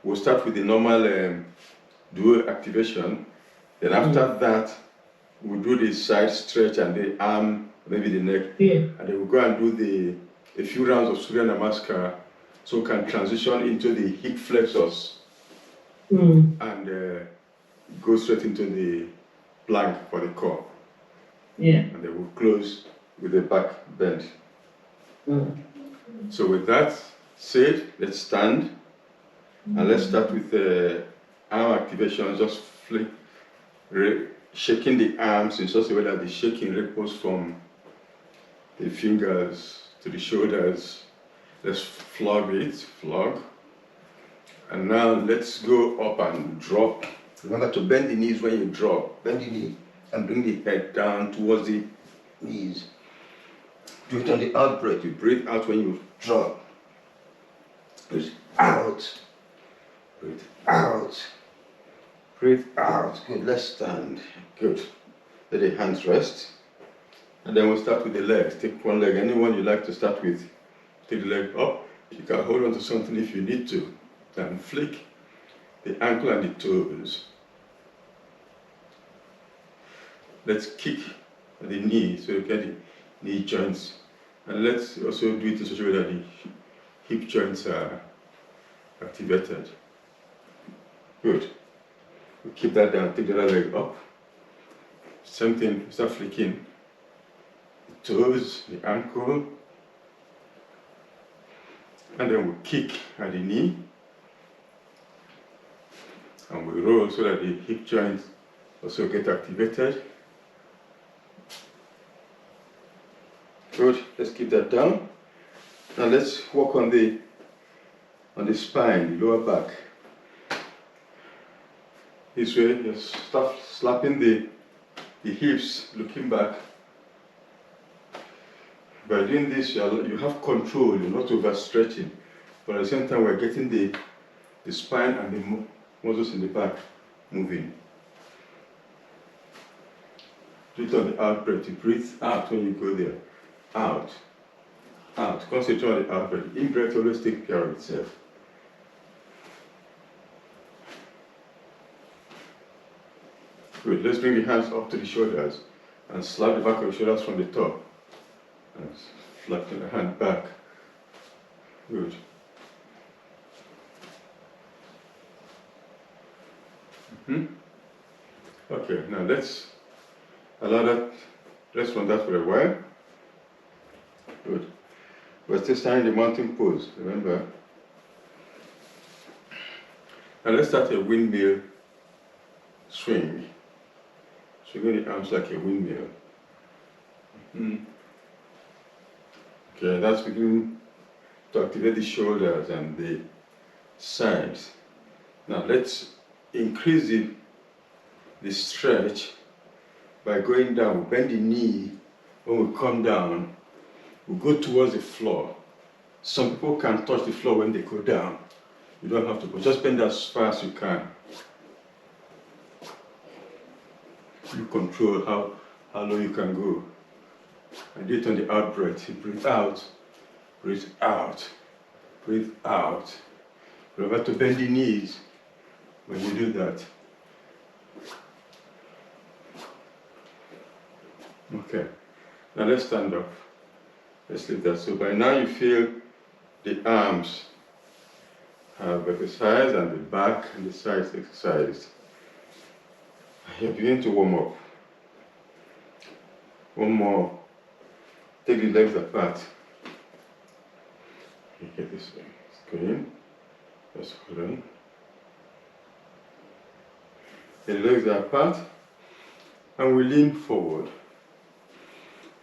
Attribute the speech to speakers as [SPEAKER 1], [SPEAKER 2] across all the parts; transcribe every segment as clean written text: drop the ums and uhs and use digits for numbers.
[SPEAKER 1] we'll start with the normal dual activation. Then after that, we'll do the side stretch and the arm, maybe the neck. And then we'll go and do a few rounds of Surya Namaskar, so we can transition into the hip flexors and go straight into the plank for the core. And then we'll close with the back bend. So with that said, let's stand and let's start with the arm activation. Just shaking the arms in such a way that the shaking ripples from the fingers to the shoulders. Let's flog it, flog. And now let's go up and drop. Remember to bend the knees when you drop. Bend the knee and bring the head down towards the knees. Do it on the out breath. You breathe out when you drop. Breathe out. Breathe out. Breathe out. Good. Let's stand. Good. Let the hands rest. And then we'll start with the legs. Take one leg. Anyone you like to start with. Take the leg up. You can hold on to something if you need to. And flick the ankle and the toes. Let's kick the knee so you get the knee joints. And let's also do it in such a way that the hip joints are activated. Good. We'll keep that down, take the other leg up. Same thing, start flicking the toes, the ankle. And then we'll kick at the knee. And we roll so that the hip joints also get activated. Good, let's keep that down. Now let's work on the spine, the lower back. This way, just start slapping the hips, looking back. By doing this, you have control, you're not overstretching. But at the same time, we're getting the spine and the muscles in the back moving. Do it on the out breath. You breathe out when you go there. Out. Out. Concentrate on the out breath. In breath always takes care of itself. Good. Let's bring the hands up to the shoulders and slap the back of the shoulders from the top. And flatten the hand back. Good. Okay, now let's allow that, rest on that for a while. Good. We're still standing in the mountain pose, remember? Now let's start a windmill swing. Swinging the arms like a windmill. Okay, that's beginning to activate the shoulders and the sides. Now let's increase the stretch by going down. We bend the knee. When we come down, we go towards the floor. Some people can touch the floor when they go down. You don't have to, but just bend as far as you can. You control how low you can go. And do it on the out breath. You breathe out, breathe out, breathe out. Remember to bend the knees when you do that. Okay, now let's stand up. Let's leave that. So by now you feel the arms have exercised and the back and the sides exercised. You're beginning to warm up. One more. Take the legs apart. Okay, this way. Let's go in. Let's hold on. The legs are apart. And we lean forward.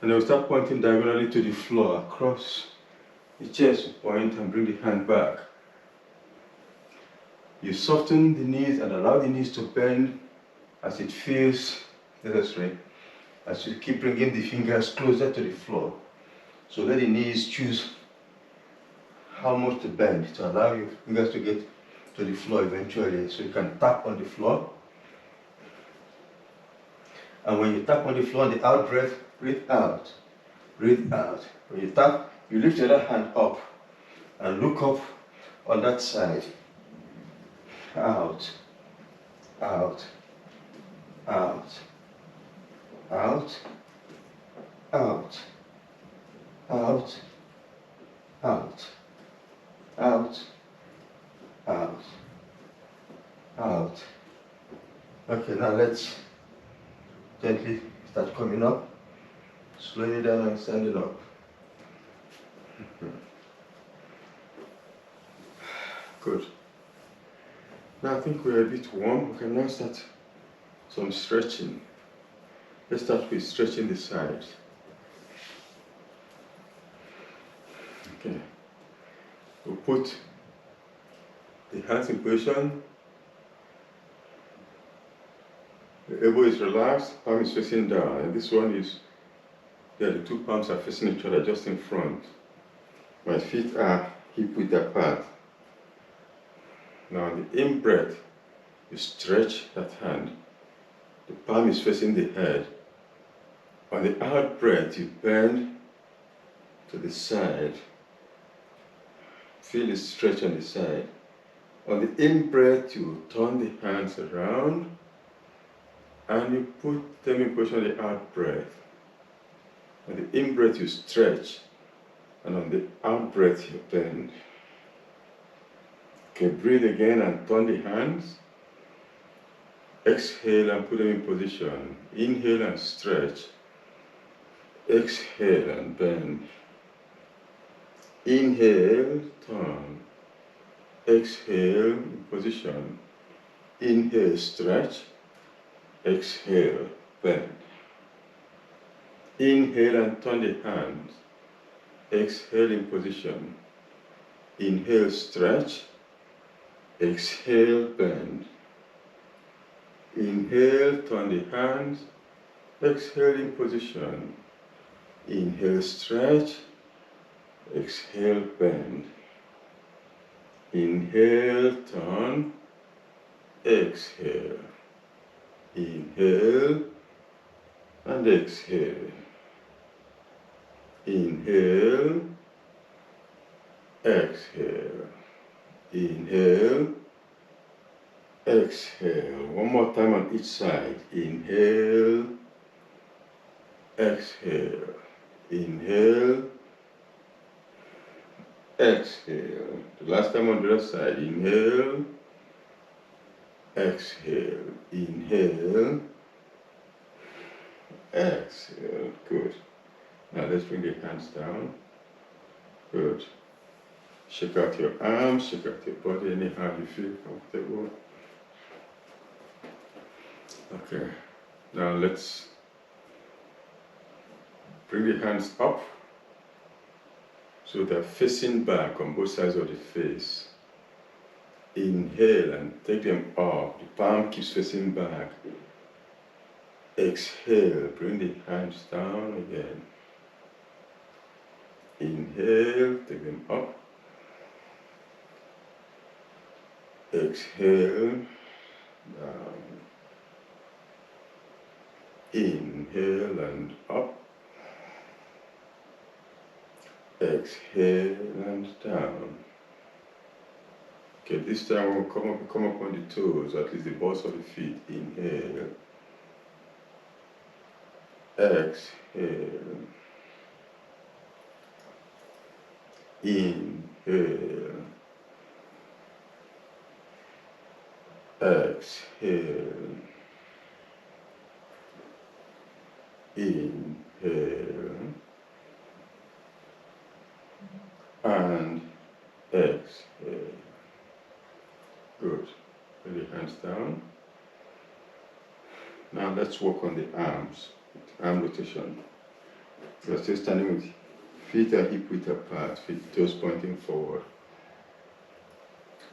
[SPEAKER 1] And then we start pointing diagonally to the floor, across the chest. Point and bring the hand back. You soften the knees and allow the knees to bend as it feels necessary. As you keep bringing the fingers closer to the floor. So let the knees choose how much to bend to allow your fingers to get to the floor eventually. So you can tap on the floor. And when you tap on the floor on the out breath, breathe out. Breathe out. When you tap, you lift your other hand up and look up on that side. out, out, out, out, out, out, out, out, out, out. Okay, now let's gently start coming up, slowing it down and standing up. Good. Now I think we're a bit warm. We can now start some stretching. Let's start with stretching the sides. Okay. We'll put the hands in position. The elbow is relaxed, palm is facing down. And this one is, yeah, the two palms are facing each other just in front. My feet are hip width apart. Now on the in-breath, you stretch that hand. The palm is facing the head. On the out-breath, you bend to the side. Feel the stretch on the side. On the in-breath, you turn the hands around and you put them in position on the out-breath. On the in-breath, you stretch, and on the out-breath, you bend. Okay, breathe again and turn the hands. Exhale and put them in position. Inhale and stretch. Exhale and bend. Inhale, turn. Exhale, in position. Inhale, stretch. Exhale, bend. Inhale and turn the hands. Exhale in position. Inhale, stretch. Exhale, bend. Inhale, turn the hands. Exhale in position. Inhale, stretch. Exhale, bend. Inhale, turn. Exhale. Inhale and exhale. Inhale, exhale. Inhale, exhale. One more time on each side. Inhale, exhale. Inhale, exhale. The last time on the other side. Inhale, exhale. Inhale, exhale. Good. Now let's bring the hands down. Good. Shake out your arms, shake out your body anyhow you feel comfortable. Okay. Now let's bring the hands up so they're facing back on both sides of the face. Inhale and take them up. The palm keeps facing back. Exhale, bring the hands down again. Inhale, take them up. Exhale, down. Inhale and up. Exhale and down. Okay, this time we'll come up on the toes, at least the balls of the feet. Inhale. Exhale. Inhale. Exhale. Inhale. And exhale. Good. Put the hands down. Now let's work on the arms. Arm rotation. We're still standing with feet are hip width apart, toes pointing forward.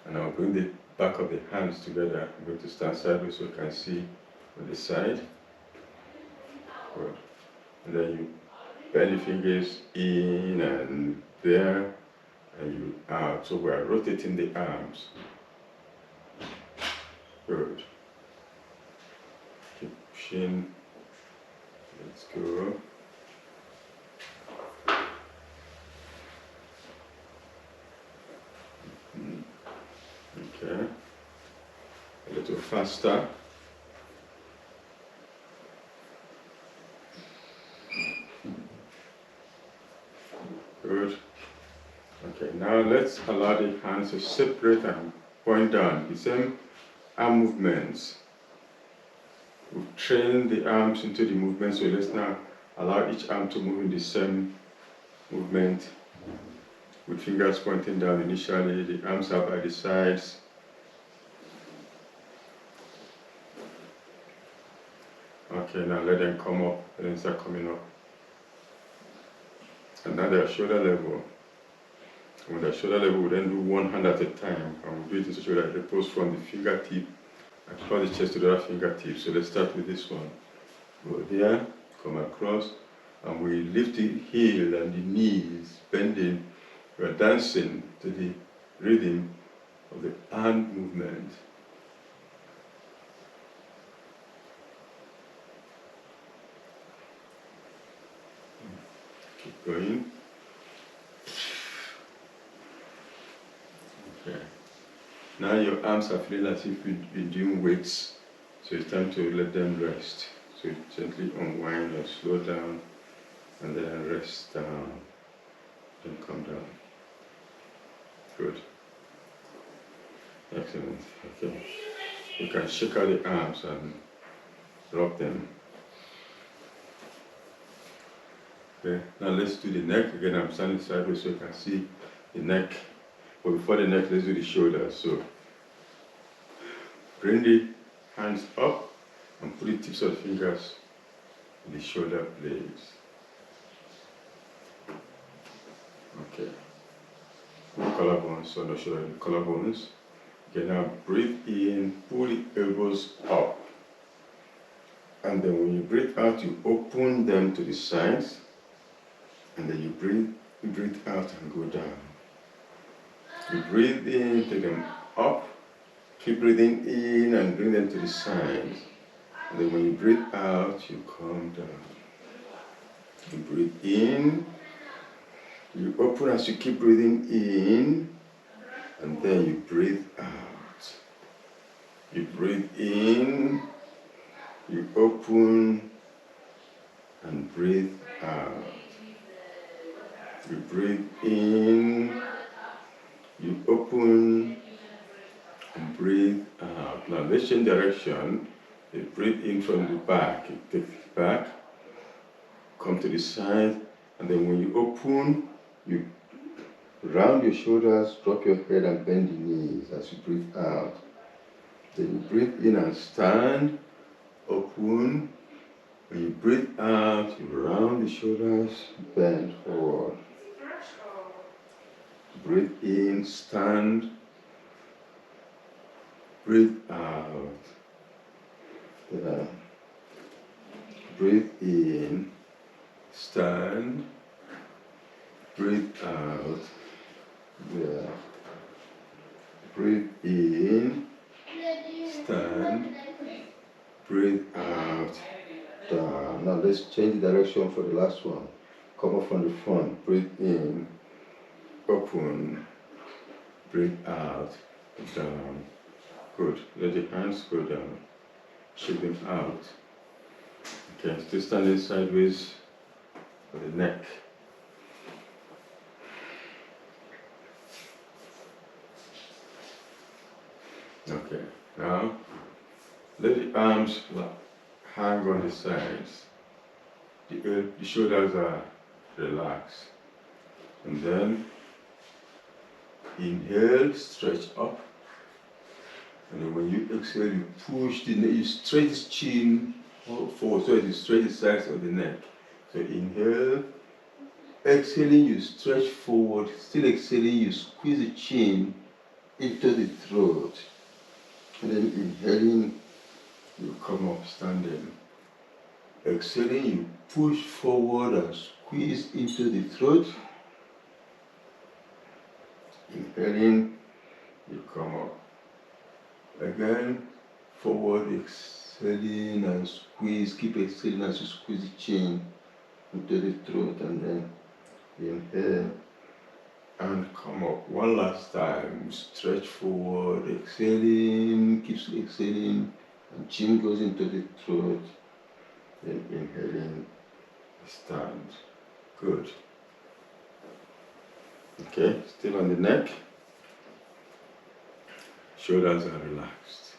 [SPEAKER 1] And I'll bring the back of the hands together. I'm going to stand sideways so you can see on the side. Good. And then you bend the fingers in and there, and you out. So we're rotating the arms. Good. Keep pushing. Let's go. Okay. faster. Good. Okay, now let's allow the hands to separate and point down. The same arm movements. We've trained the arms into the movement, so let's now allow each arm to move in the same movement with fingers pointing down initially, the arms are by the sides. Okay, now let them come up, and then start coming up. And now they're shoulder level. When they're shoulder level, we then do one hand at a time, and we do it in such a way that it goes from the fingertip across the chest to the other fingertip. So let's start with this one. Go there, come across, and we lift the heel and the knees, bending. We're dancing to the rhythm of the hand movement. Keep going. Okay. Now your arms are feeling as if you've been doing weights, so it's time to let them rest. So gently unwind or slow down, and then rest down, then come down. Good. Excellent. Okay. You can shake out the arms and rub them. Okay. Now let's do the neck. Again, I'm standing sideways so you can see the neck. But before the neck, let's do the shoulders. So bring the hands up and put the tips of the fingers in the shoulder blades. Okay. Collarbones, so no shoulder, the collarbones. Okay, now breathe in, pull the elbows up. And then when you breathe out, you open them to the sides. And then you breathe out and go down. You breathe in, take them up. Keep breathing in and bring them to the sides. And then when you breathe out, you come down. You breathe in. You open as you keep breathing in, and then you breathe out. You breathe in, you open, and breathe out. You breathe in, you open, and breathe out. Now let's change direction. You breathe in from the back. You take it back, come to the side, and then when you open, you round your shoulders, drop your head and bend the knees as you breathe out. Then you breathe in and stand, open. When you breathe out, you round the shoulders, bend forward. Breathe in, stand. Breathe out. Yeah. Breathe in, stand. Breathe out. Yeah. Breathe in. Stand. Breathe out. Down. Now let's change the direction for the last one. Come up from the front. Breathe in. Open. Breathe out. Down. Good. Let the hands go down. Shake them out. Okay. Still standing sideways for the neck. Okay, now let the arms hang on the sides. The shoulders are relaxed. And then inhale, stretch up. And then when you exhale, you push the neck, you stretch the chin forward, so you stretch the sides of the neck. So inhale, exhaling, you stretch forward, still exhaling, you squeeze the chin into the throat. And then inhaling, you come up standing. Exhaling, you push forward and squeeze into the throat. Inhaling, you come up. Again, forward, exhaling and squeeze. Keep exhaling as you squeeze the chin into the throat, and then inhale and come up. One last time, stretch forward, exhaling, keeps exhaling, and chin goes into the throat, then inhaling, stand. Good. Okay, still on the neck. Shoulders are relaxed.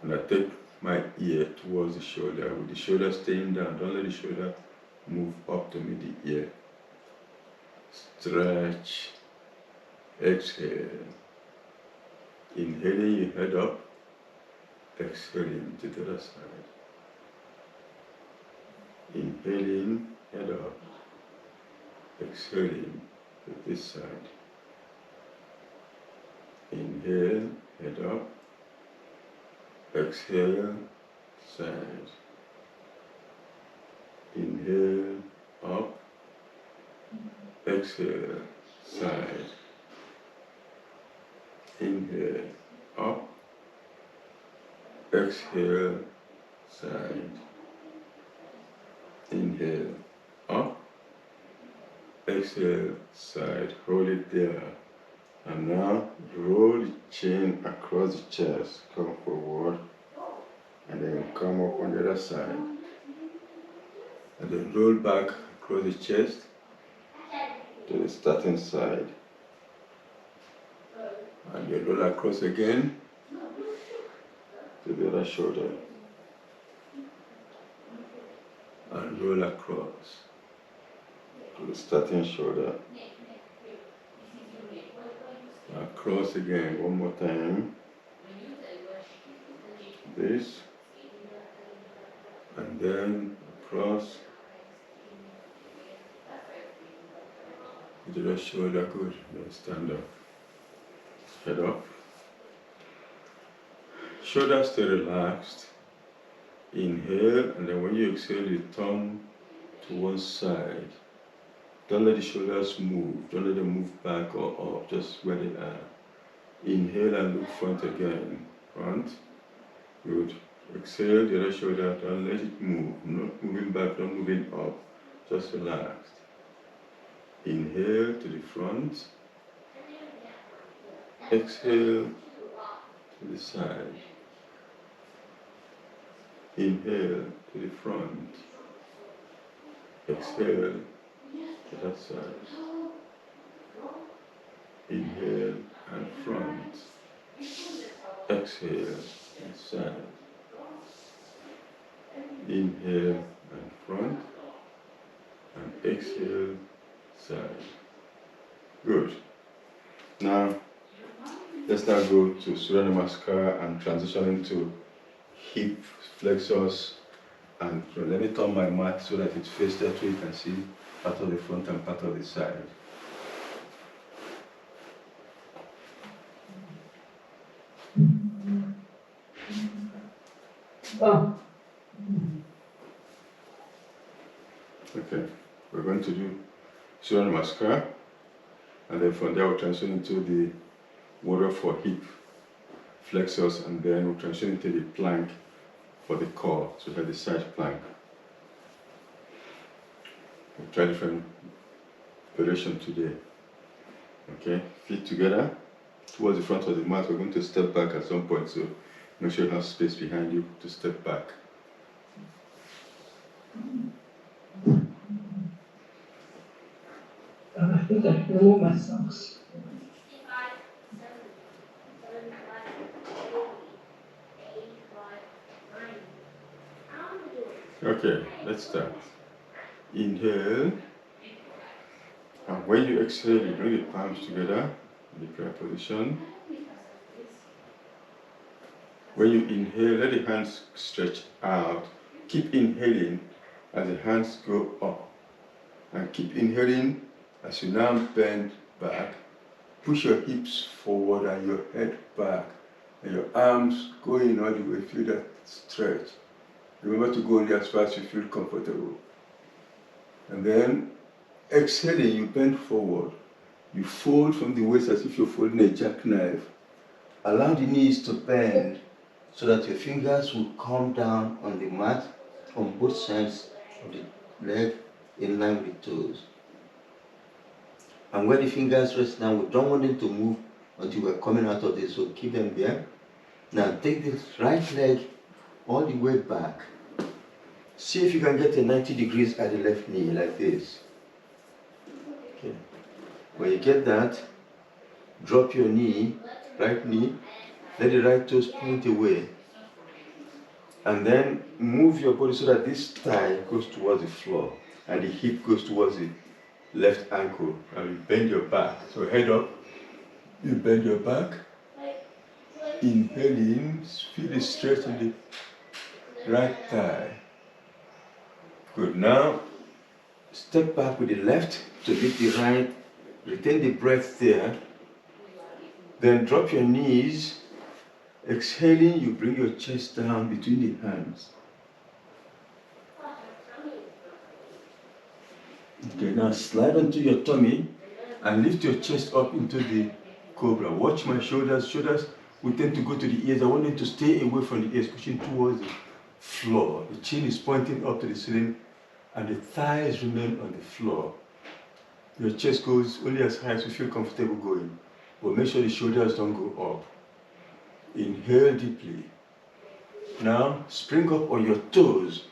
[SPEAKER 1] And I take my ear towards the shoulder, with the shoulder staying down. Don't let the shoulder move up to meet the ear. Stretch. Exhale. Inhaling your head up. Exhaling to the other side. Inhaling, head up. Exhaling to this side. Inhale, head up. Exhale, side. Inhale, up. Exhale, side. Inhale, up. Exhale, side. Inhale, up. Exhale, side. Hold it there. And now roll the chin across the chest. Come forward. And then come up on the other side. And then roll back across the chest to the starting side. And then roll across again to the other shoulder. And roll across to the starting shoulder. Across again, one more time. This. And then across to the left shoulder. Good. Then stand up. Head up. Shoulders stay relaxed. Inhale, and then when you exhale, you turn to one side. Don't let the shoulders move. Don't let them move back or up, just where they are. Inhale and look front again. Front. Good. Exhale, the other shoulder. Don't let it move. Not moving back, not moving up. Just relaxed. Inhale to the front. Exhale to the side. Inhale to the front. Exhale to that side. Inhale and front. Exhale and side. Inhale and front. And exhale, side. Good. Now, let's now go to Surya Namaskar and transition into hip flexors. And let me turn my mat so that it faces that way you can see part of the front and part of the side. Okay, we're going to do Surya Namaskar, and then from there we'll transition into the warrior for hip flexors, and then we'll transition into the plank for the core, so that the side plank. We'll try different variation today. Okay, feet together towards the front of the mat. We're going to step back at some point, so make sure you have space behind you to step back.
[SPEAKER 2] I think I remove my socks.
[SPEAKER 1] Okay, let's start. Inhale, and when you exhale, you bring the palms together in the prayer position. When you inhale, let the hands stretch out. Keep inhaling as the hands go up, and keep inhaling as you now bend back. Push your hips forward and your head back, and your arms go in all the way. Feel that stretch. Remember to go only as far as you feel comfortable. And then exhaling, you bend forward. You fold from the waist as if you're folding a jackknife. Allow the knees to bend so that your fingers will come down on the mat on both sides of the leg in line with toes.
[SPEAKER 3] And where the fingers rest now, we don't want them to move until we're coming out of this, so keep them there. Now take the right leg all the way back. See if you can get a 90 degrees at the left knee, like this. Okay. When you get that, drop your knee, right knee, let the right toes point away, and then move your body so that this thigh goes towards the floor and the hip goes towards the left ankle, and you bend your back. So head up, you bend your back, inhaling, feel the stretch in the right thigh. Good. Now step back with the left to meet the right, retain the breath there, then drop your knees. Exhaling, you bring your chest down between the hands. Okay, now slide onto your tummy and lift your chest up into the cobra. Watch my shoulders. Shoulders will tend to go to the ears. I want them to stay away from the ears, pushing towards the floor. The chin is pointing up to the ceiling and the thighs remain on the floor. Your chest goes only as high as you feel comfortable going, but make sure the shoulders don't go up. Inhale deeply. Now spring up on your toes.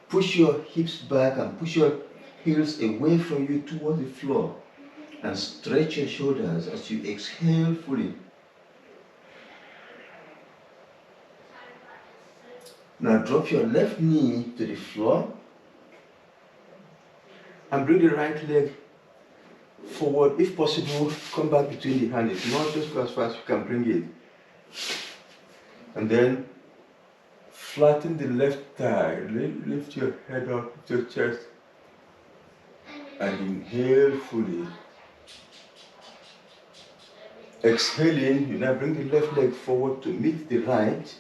[SPEAKER 3] Push your hips back and push your heels away from you towards the floor, and stretch your shoulders as you exhale fully. Now drop your left knee to the floor and bring the right leg forward. If possible, come back between the hands. If not, just go as far as you can bring it. And then flatten the left thigh. Lift your head up, lift your chest, and inhale fully. Exhaling, you now bring the left leg forward to meet the right.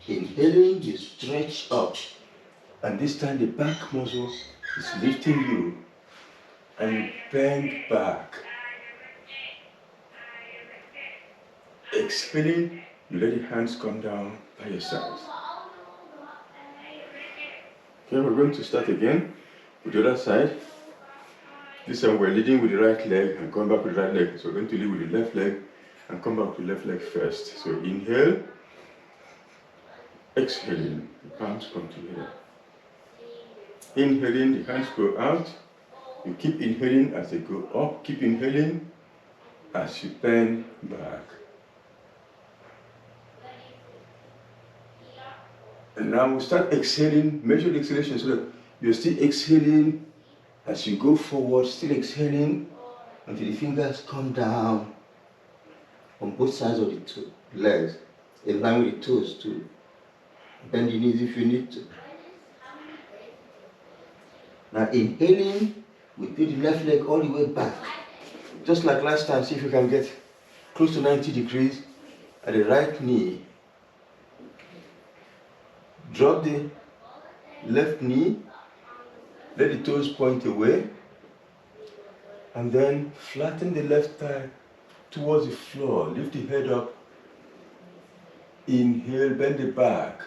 [SPEAKER 3] Inhaling, you stretch up, and this time the back muscle is lifting you, and you bend back. Exhaling, you let the hands come down by your sides. Okay, we're going to start again with the other side. This time we're leading with the right leg and come back with the right leg. So we're going to lead with the left leg and come back with the left leg first. So inhale, exhaling, the palms come together. Inhaling, the hands go out. You keep inhaling as they go up. Keep inhaling as you bend back. And now we'll start exhaling. Measure the exhalation so that you're still exhaling as you go forward, still exhaling until the fingers come down on both sides of the legs, in line with the toes too. Bend the knees if you need to. Now inhaling, we put the left leg all the way back. Just like last time, see if you can get close to 90 degrees at the right knee. Drop the left knee, let the toes point away, and then flatten the left thigh towards the floor. Lift the head up. Inhale, bend the back.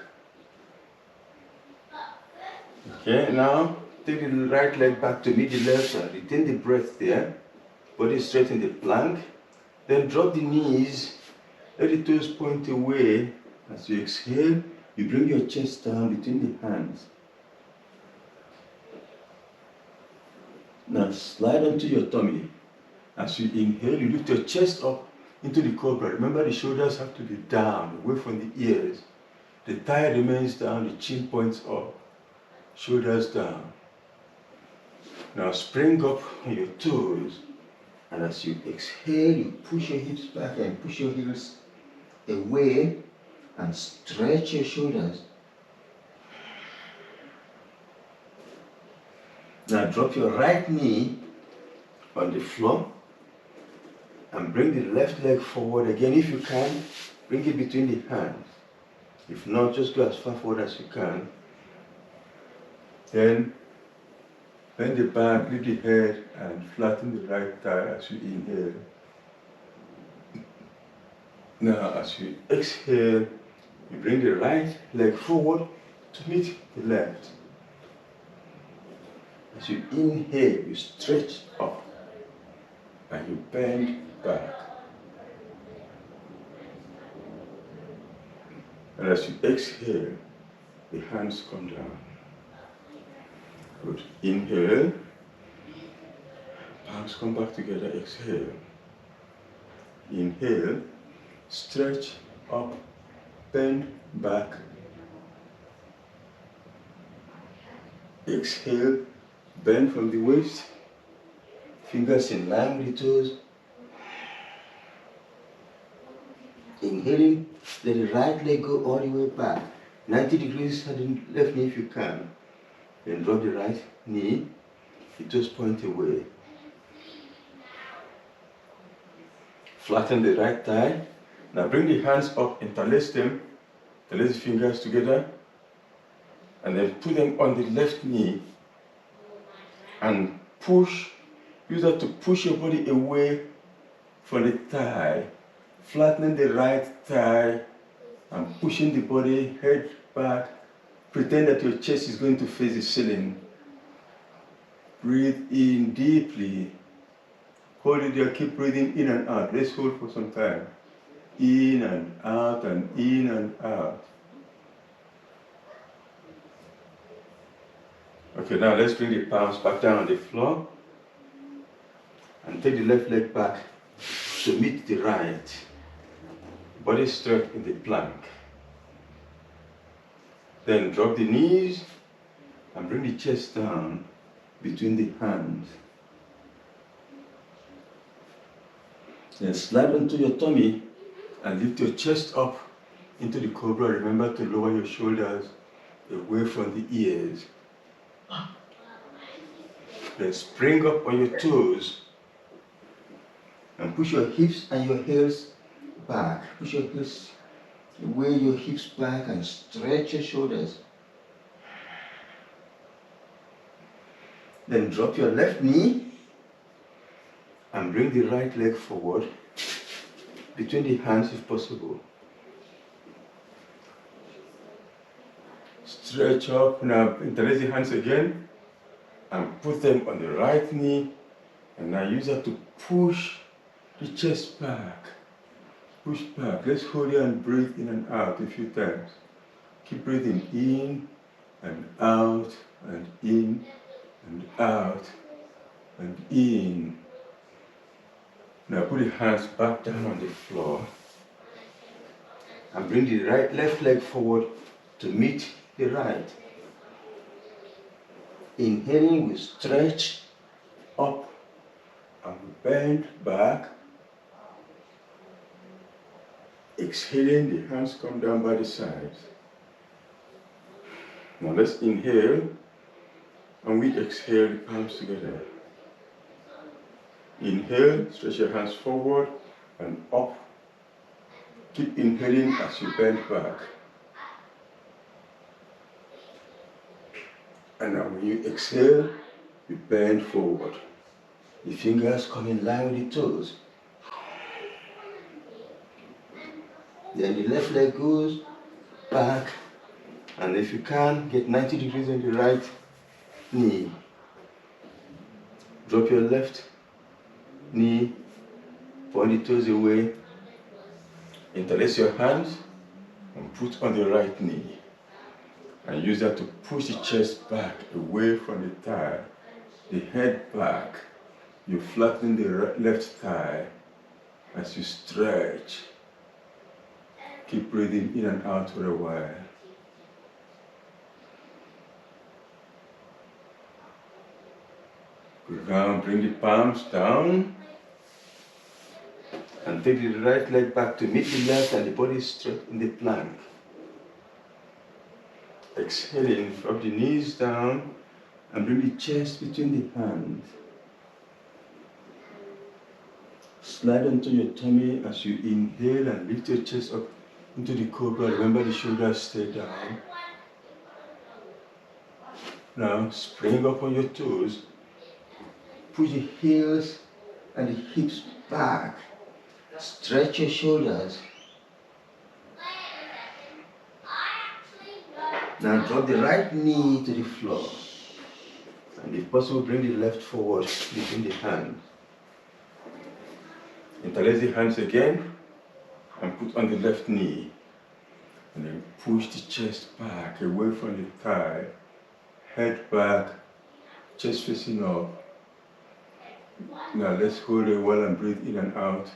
[SPEAKER 3] Okay, now take the right leg back to meet the left side. Retain the breath there. Body straight in the plank. Then drop the knees. Let the toes point away. As you exhale, you bring your chest down between the hands. Now slide onto your tummy. As you inhale, you lift your chest up into the cobra. Remember, the shoulders have to be down, away from the ears. The thigh remains down, the chin points up, shoulders down. Now spring up on your toes. And as you exhale, you push your hips back and push your heels away and stretch your shoulders. Now drop your right knee on the floor and bring the left leg forward again. If you can, bring it between the hands. If not, just go as far forward as you can. Then bend the back, lift the head, and flatten the right thigh as you inhale. Now, as you exhale, you bring the right leg forward to meet the left. As you inhale, you stretch up and you bend back. And as you exhale, the hands come down. Good. Inhale. Palms come back together. Exhale. Inhale. Stretch up. Bend back. Exhale. Bend from the waist. Fingers in line with the toes. Inhaling, let the right leg go all the way back. 90 degrees at the left knee if you can. Then drop the right knee, the toes point away. Flatten the right thigh. Now bring the hands up, interlace them, interlace the fingers together, and then put them on the left knee and push. Use that to push your body away from the thigh. Flattening the right thigh and pushing the body, head back. Pretend that your chest is going to face the ceiling. Breathe in deeply. Hold it there, keep breathing in and out. Let's hold for some time. In and out and in and out. Okay, now let's bring the palms back down on the floor. And take the left leg back to meet the right. Body straight in the plank. Then drop the knees and bring the chest down between the hands. Then slide onto your tummy and lift your chest up into the cobra. Remember to lower your shoulders away from the ears. Then spring up on your toes and push your hips and your heels back. Push your hips away, your hips back, and stretch your shoulders. Then drop your left knee and bring the right leg forward between the hands if possible. Stretch up. Now interlace the hands again and put them on the right knee, and now use that to push the chest back. Push back. Let's hold it and breathe in and out a few times. Keep breathing in and out and in and out and in. Now put the hands back down on the floor and bring the left leg forward to meet the right. Inhaling, we stretch up and bend back. Exhaling, the hands come down by the sides. Now let's inhale and we exhale the palms together. Inhale, stretch your hands forward and up. Keep inhaling as you bend back. And now when you exhale, you bend forward. The fingers come in line with the toes. Then the left leg goes back, and if you can, get 90 degrees on the right knee. Drop your left knee, point the toes away, interlace your hands, and put on the right knee. And use that to push the chest back away from the thigh, the head back. You flatten the left thigh as you stretch. Keep breathing in and out for a while. Good. Now bring the palms down and take the right leg back to meet the left and the body straight in the plank. Exhaling, drop the knees down and bring the chest between the hands. Slide onto your tummy as you inhale and lift your chest up into the cobra. Remember the shoulders stay down. Now spring up on your toes. Push the heels and the hips back. Stretch your shoulders. Now drop the right knee to the floor. And if possible, bring the left forward between the hands. Interlace the hands again and put on the left knee. And then push the chest back away from the thigh. Head back, chest facing up. Now let's hold it well and breathe in and out.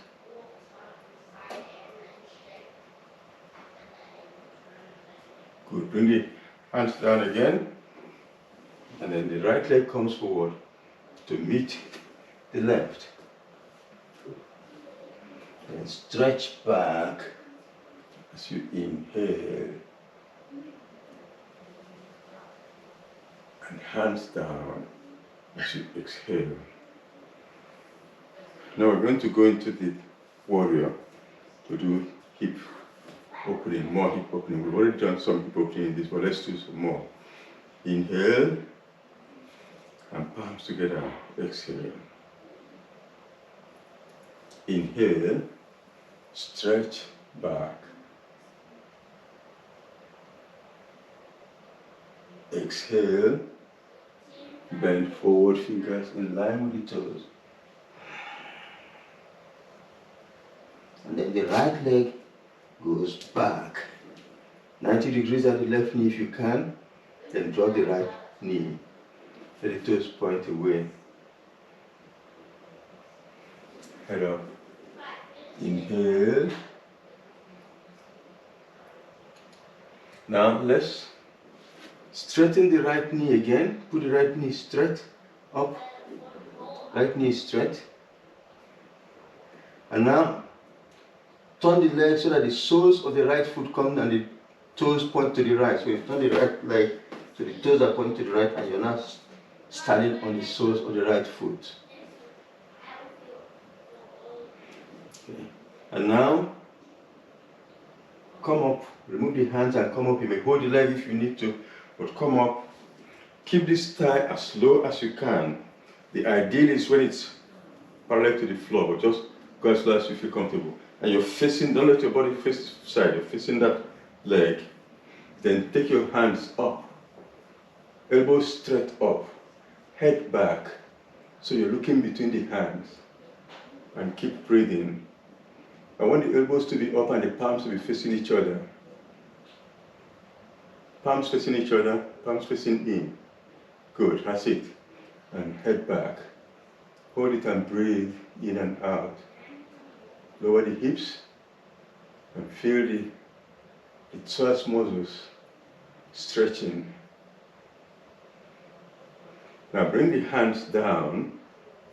[SPEAKER 3] Good. Bring the hands down again. And then the right leg comes forward to meet the left. And stretch back as you inhale. And hands down as you exhale. Now we're going to go into the warrior to do hip opening, more hip opening. We've already done some hip opening in this, but let's do some more. Inhale and palms together. Exhale. Inhale, stretch back. Exhale, bend forward, fingers in line with the toes. And then the right leg goes back. 90 degrees at the left knee if you can. Then drop the right knee. Let the toes point away. Head up. Inhale. Now let's straighten the right knee again. Put the right knee straight up. Right knee straight. And now turn the leg so that the soles of the right foot come and the toes point to the right. So you turn the right leg so the toes are pointing to the right and you're now standing on the soles of the right foot. Okay. And now come up, remove the hands and come up. You may hold the leg if you need to, but come up. Keep this thigh as low as you can. The ideal is when it's parallel to the floor, but just go as low as you feel comfortable. And you're facing, don't let your body face the side, you're facing that leg. Then take your hands up, elbows straight up, head back. So you're looking between the hands and keep breathing. I want the elbows to be up and the palms to be facing each other. Palms facing each other, palms facing in. Good, that's it. And head back. Hold it and breathe in and out. Lower the hips and feel the psoas muscles stretching. Now bring the hands down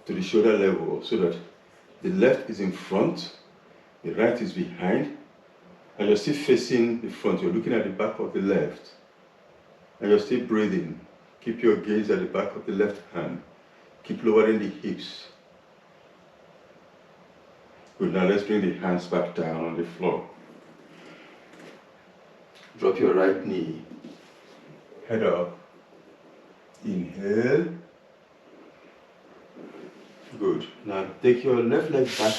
[SPEAKER 3] to the shoulder level so that the left is in front, the right is behind, and you're still facing the front. You're looking at the back of the left, and you're still breathing. Keep your gaze at the back of the left hand. Keep lowering the hips. Good, now let's bring the hands back down on the floor. Drop your right knee. Head up. Inhale. Good. Now take your left leg back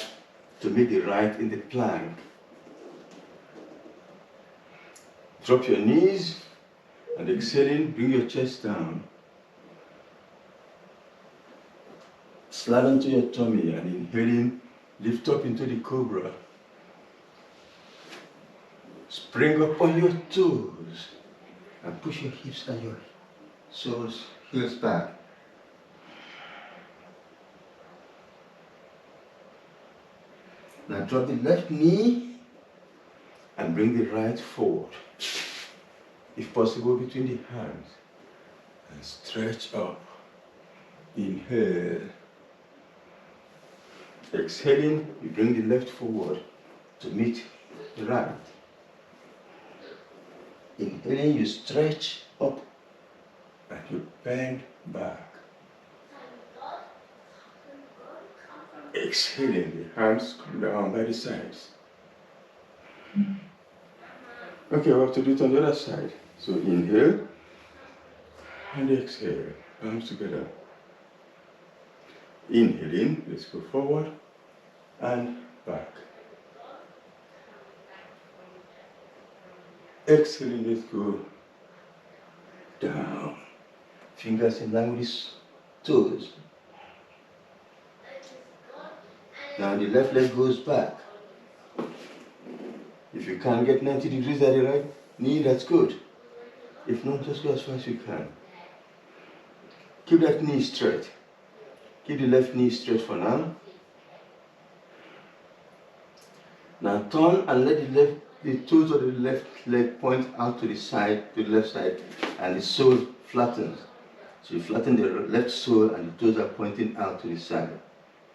[SPEAKER 3] to meet the right in the plank. Drop your knees and exhaling, bring your chest down. Slide onto your tummy and inhaling, lift up into the cobra. Spring up on your toes and push your hips and your soles, heels back. Now drop the left knee and bring the right forward. If possible, between the hands. And stretch up. Inhale. Exhaling, you bring the left forward to meet the right. Inhaling, you stretch up and you bend back. Exhaling, the hands come down by the sides. Okay, we have to do it on the other side. So inhale and exhale, palms together. Inhaling, let's go forward and back. Exhaling, let's go down. Fingers in line with this toes. Now the left leg goes back. If you can't get 90 degrees at the right knee, that's good. If not, just go as far as you can. Keep that knee straight. Keep the left knee straight for now. Now turn and let the toes of the left leg point out to the side, to the left side, and the sole flattens. So you flatten the left sole and the toes are pointing out to the side,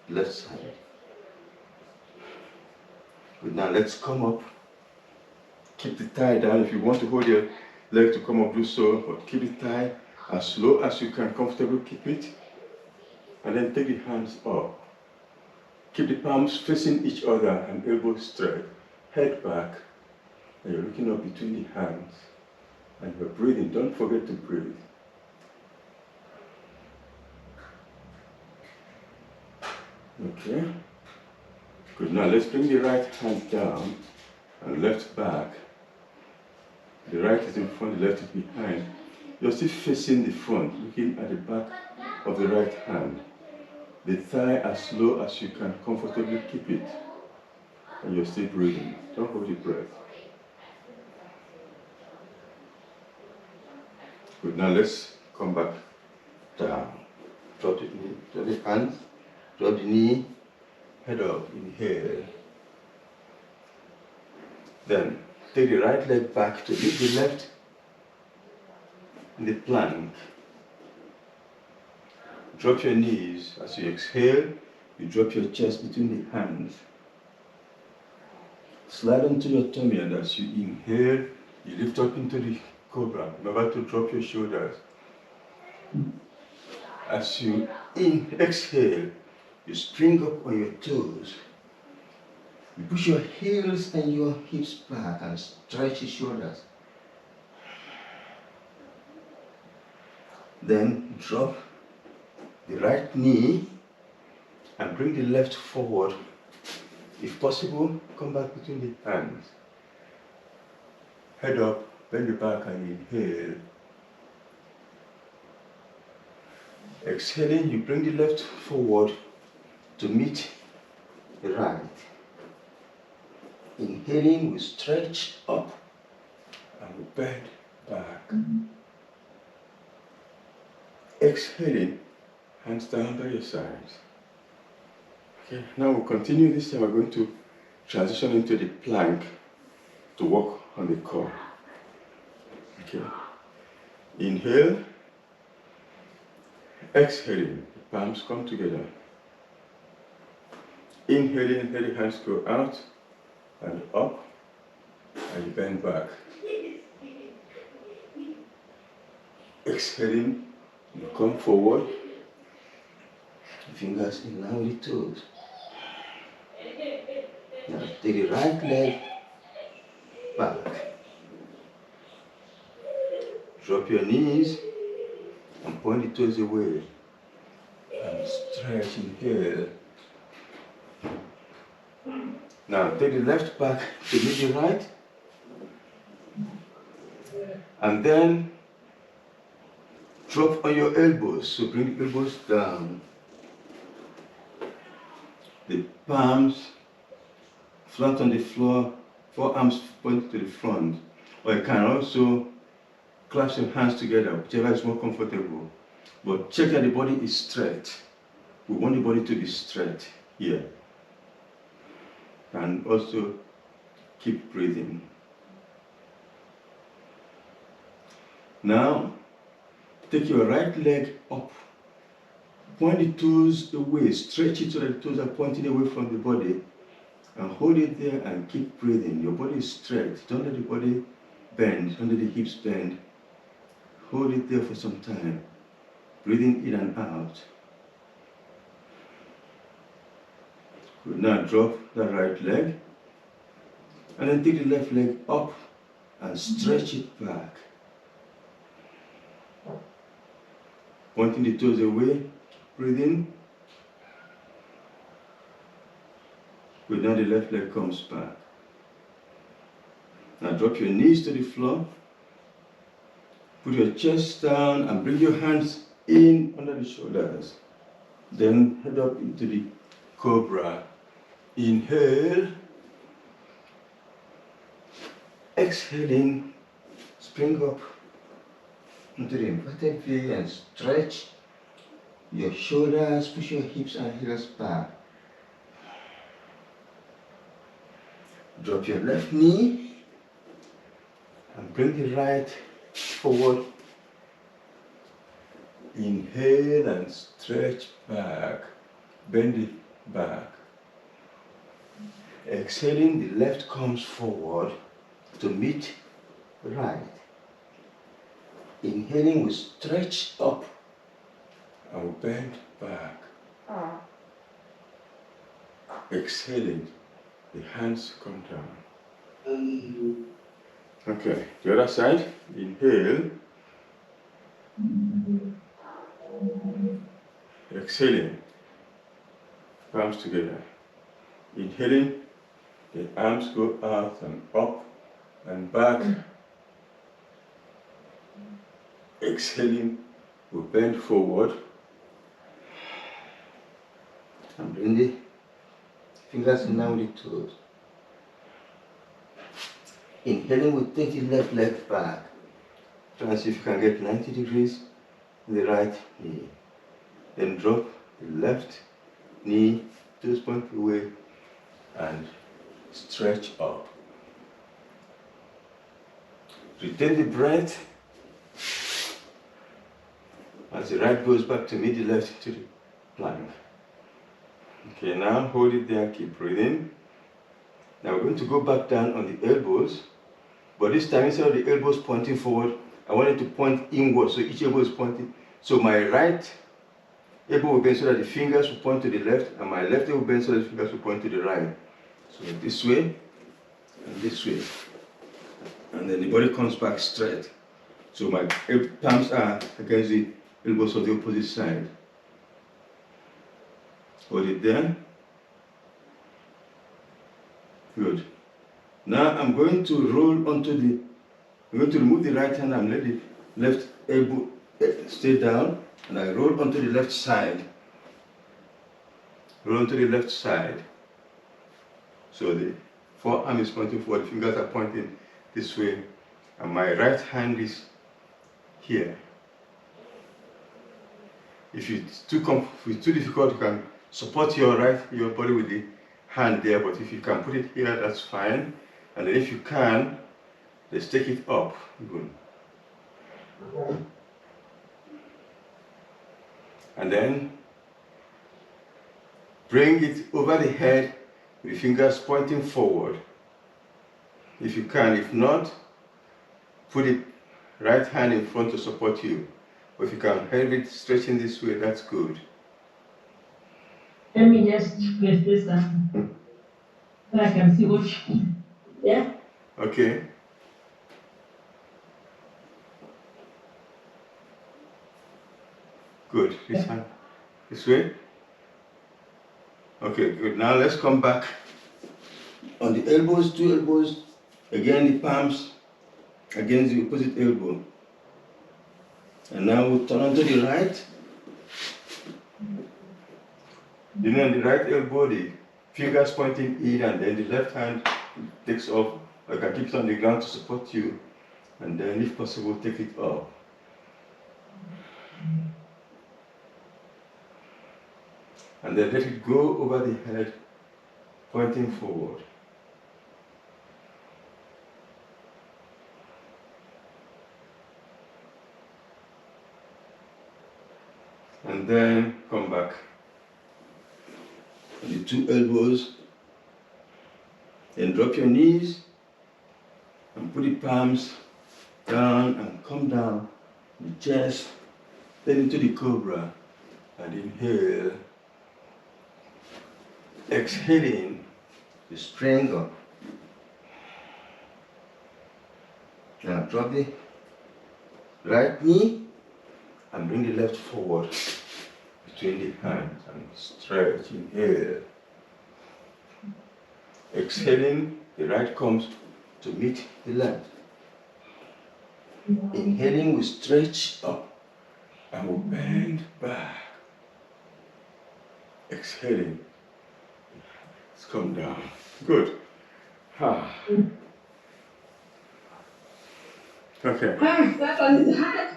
[SPEAKER 3] left side. Good, now let's come up. Keep the thigh down. If you want to hold your leg to come up, do so, but keep the thigh as low as you can, comfortably keep it. And then take the hands up. Keep the palms facing each other and elbows straight. Head back, and you're looking up between the hands. And you're breathing. Don't forget to breathe. Okay. Good. Now let's bring the right hand down and left back. The right is in front, the left is behind. You're still facing the front, looking at the back of the right hand. The thigh as low as you can, comfortably keep it. And you're still breathing. Don't hold your breath. Good, now let's come back down. Drop the knee, drop the hands, drop the knee, head up, inhale. Then take the right leg back to leave the left in the plank. Drop your knees. As you exhale, you drop your chest between the hands. Slide onto your tummy, and as you inhale, you lift up into the cobra. Remember to drop your shoulders. As you exhale, you spring up on your toes. You push your heels and your hips back and stretch your shoulders. Then drop the right knee and bring the left forward. If possible, come back between the hands. Head up, bend your back and inhale. Exhaling, you bring the left forward to meet the right. Inhaling, we stretch up and we bend back. Exhaling, hands down by your sides. Okay, now we'll continue. This time we're going to transition into the plank to work on the core. Okay. Inhale. Exhaling, the palms come together. Inhaling, let the hands go out and up, and you bend back. Exhaling, you come forward, fingers in line with the toes. Now take the right leg back. Drop your knees and point the toes away. And stretch, inhale. Now take the left back to meet the right. And then drop on your elbows. So bring the elbows down. The palms flat on the floor, forearms point to the front. Or you can also clasp your hands together, whichever is more comfortable. But check that the body is straight. We want the body to be straight here. And also keep breathing. Now, take your right leg up. Point the toes away, stretch it so that the toes are pointing away from the body. And hold it there and keep breathing. Your body is straight. Don't let the body bend, don't let the hips bend. Hold it there for some time. Breathing in and out. Good. Now drop the right leg. And then take the left leg up and stretch it back. Pointing the toes away. Breathe in. Good. Now the left leg comes back. Now drop your knees to the floor. Put your chest down and bring your hands in under the shoulders, then head up into the cobra. Inhale, exhaling, spring up into the inverted V and stretch your shoulders, push your hips and heels back. Drop your left knee and bring the right forward. Inhale and stretch back, bend it back. Exhaling, the left comes forward to meet the right. Inhaling, we stretch up and we bend back. Exhaling, the hands come down. Okay, the other side. Inhale. Exhaling, palms together. Inhaling, the arms go out and up and back. Exhaling, we bend forward and bring the fingers in line with the toes. Inhaling, we take the left leg back. Try and see if you can get 90 degrees in the right knee. Then drop the left knee, toes point away, and stretch up. Retain the breath as the right goes back to meet the left to the plank. Okay, now hold it there, keep breathing. Now we're going to go back down on the elbows, but this time instead of the elbows pointing forward, I want it to point inward, so each elbow is pointing. So my right elbow will bend so that the fingers will point to the left, and my left elbow will bend so that the fingers will point to the right. So this way, and this way. And then the body comes back straight. So my palms are against the elbows of the opposite side. Hold it there. Good. Now I'm going to roll onto the, I'm going to remove the right hand and let the left elbow stay down, and I roll onto the left side. Roll onto the left side. So the forearm is pointing forward, the fingers are pointing this way, and my right hand is here. If it's too difficult, you can support your body with the hand there, but if you can put it here, that's fine. And then if you can, let's take it up. Good. And then bring it over the head with the fingers pointing forward. If you can, if not, put the right hand in front to support you. Or if you can have it stretching this way, that's good.
[SPEAKER 2] Let me just press this down so I can see what yeah?
[SPEAKER 1] Okay. Good. This hand. This way. Okay, good. Now let's come back on the elbows, two elbows. Again, the palms against the opposite elbow. And now we'll turn onto the right. Then on the right elbow, the fingers pointing in, and then the left hand takes off. I can keep it on the ground to support you. And then, if possible, take it up. And then let it go over the head, pointing forward. And then come back. On the two elbows. Then drop your knees and put the palms down and come down the chest. Then into the cobra. And inhale. Exhaling, the strength up. Now drop the right knee and bring the left forward between the hands and stretch. Inhale. Exhaling, the right comes to meet the left. Inhaling, we stretch up
[SPEAKER 3] And we'll bend back. Exhaling. Let's come down. Good. Ah. Okay.
[SPEAKER 2] That one is hard.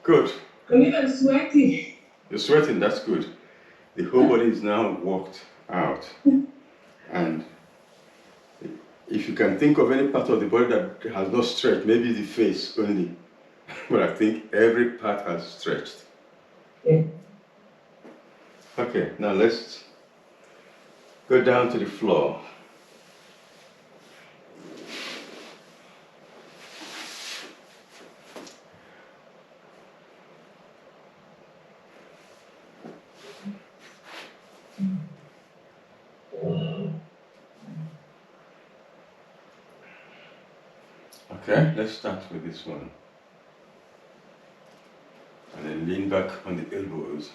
[SPEAKER 3] Good.
[SPEAKER 2] I'm even sweaty.
[SPEAKER 3] You're sweating, that's good. The whole body is now worked out. And if you can think of any part of the body that has not stretched, maybe the face only. But I think every part has stretched.
[SPEAKER 2] Yeah.
[SPEAKER 3] Okay, now let's go down to the floor. Okay, let's start with this one. And then lean back on the elbows.